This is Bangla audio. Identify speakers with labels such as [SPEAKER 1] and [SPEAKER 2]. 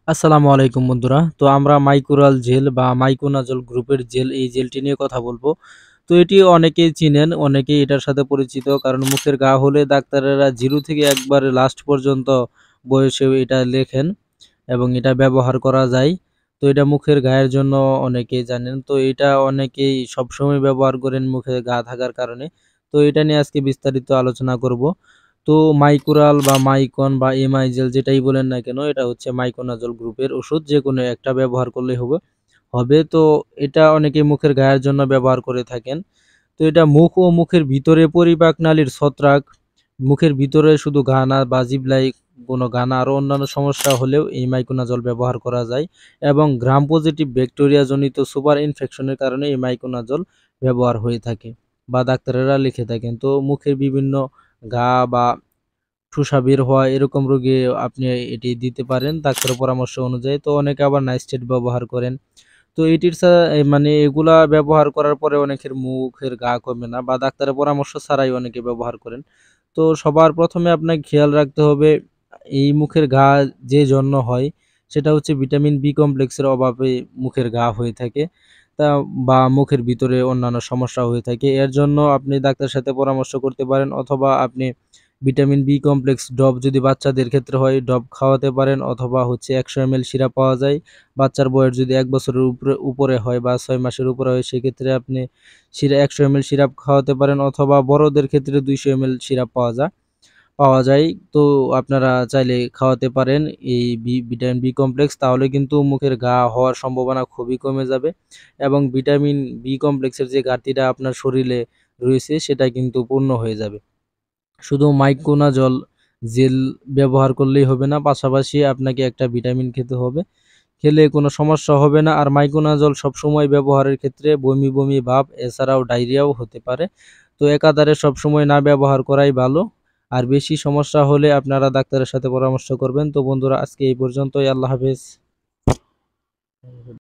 [SPEAKER 1] আসসালামু আলাইকুম বন্ধুরা। তো আমরা মাইক্রোরাল জেল বা মাইকোনাজল গ্রুপের জেল এই জেলটি নিয়ে কথা বলবো। তো এটি অনেকেই চিনেন, অনেকেই এটার সাথে পরিচিত। কারণ মুখের ঘা হলে ডাক্তারেরা 0 থেকে একবারে লাস্ট পর্যন্ত বয়সেও এটা লেখেন এবং এটা ব্যবহার করা যায়। তো এটা মুখের ঘায়ের জন্য অনেকেই জানেন। তো এটা অনেকেই সবসময় ব্যবহার করেন মুখে ঘা থাকার কারণে। তো এটা নিয়ে আজকে বিস্তারিত আলোচনা করব। তো মাইকুরাল বা মাইকন বা এমাইজেল যেটাই বলেন না কেন, এটা হচ্ছে মাইকোনাজল গ্রুপের ওষুধ। যেকোনো একটা ব্যবহার করলেই হবে। তো এটা অনেকে মুখের ঘায়ের জন্য ব্যবহার করে থাকেন। তো এটা মুখ ও মুখের ভিতরে পরিপাক নালীর ছত্রাক, মুখের ভিতরে শুধু ঘা না বা জিহ্বায় কোনো ঘা না আরও অন্যান্য সমস্যা হলেও এই মাইকোনাজল ব্যবহার করা যায় এবং গ্রাম পজিটিভ ব্যাকটেরিয়া জনিত সুপার ইনফেকশনের কারণে এই মাইকোনাজল ব্যবহার হয়ে থাকে বা ডাক্তারেরা লিখে থাকেন। তো মুখের বিভিন্ন ঘা বা ঠুসা বের হওয়া এরকম রোগে আপনি এটি দিতে পারেন ডাক্তারের পরামর্শ অনুযায়ী। তো অনেকে আবার নাইসটেড ব্যবহার করেন। তো এটির মানে এগুলা ব্যবহার করার পরে অনেকের মুখের ঘা কমে না বা ডাক্তারের পরামর্শ ছাড়াই অনেকে ব্যবহার করেন। তো সবার প্রথমে আপনাকে খেয়াল রাখতে হবে এই মুখের ঘা যে জন্য হয় সেটা হচ্ছে ভিটামিন বি কমপ্লেক্সের অভাবে মুখের ঘা হয়ে থাকে তা বা মুখের ভিতরে অন্যান্য সমস্যা হয়ে থাকে। এর জন্য আপনি ডাক্তারের সাথে পরামর্শ করতে পারেন অথবা আপনি ভিটামিন বি কমপ্লেক্স ড্রপ যদি বাচ্চাদের ক্ষেত্রে হয় ড্রপ খাওয়াতে পারেন অথবা হচ্ছে 100 ml সিরাপ পাওয়া যায়। বাচ্চার বয়স যদি 1 বছরের উপরে হয় বা 6 মাসের উপরে হয় সেক্ষেত্রে আপনি 100 ml সিরাপ খাওয়াতে পারেন অথবা বড়দের ক্ষেত্রে 200 ml সিরাপ পাওয়া যায়। তো আপনারা চাইলে খাওয়াতে পারেন এই ভিটামিন বি কমপ্লেক্স, তাহলে কিন্তু মুখের ঘা হওয়ার সম্ভাবনা খুবই কমে যাবে এবং ভিটামিন বি কমপ্লেক্সের যে ঘাটতিটা আপনার শরীরে রয়েছে সেটা কিন্তু পূর্ণ হয়ে যাবে। শুধু মাইকোনাজল জেল ব্যবহার করলেই হবে না, পাশাপাশি আপনাকে একটা ভিটামিন খেতে হবে। খেলে কোনো সমস্যা হবে না। আর মাইকোনাজল সবসময় ব্যবহারের ক্ষেত্রে বমি, বমি ভাব এছাড়াও ডায়রিয়াও হতে পারে। তো একাধারে সবসময় না ব্যবহার করাই ভালো। আর বেশি সমস্যা হলে আপনারা ডাক্তারের সাথে পরামর্শ করবেন। তো বন্ধুরা আজকে এই পর্যন্তই। আল্লাহ হাফেজ।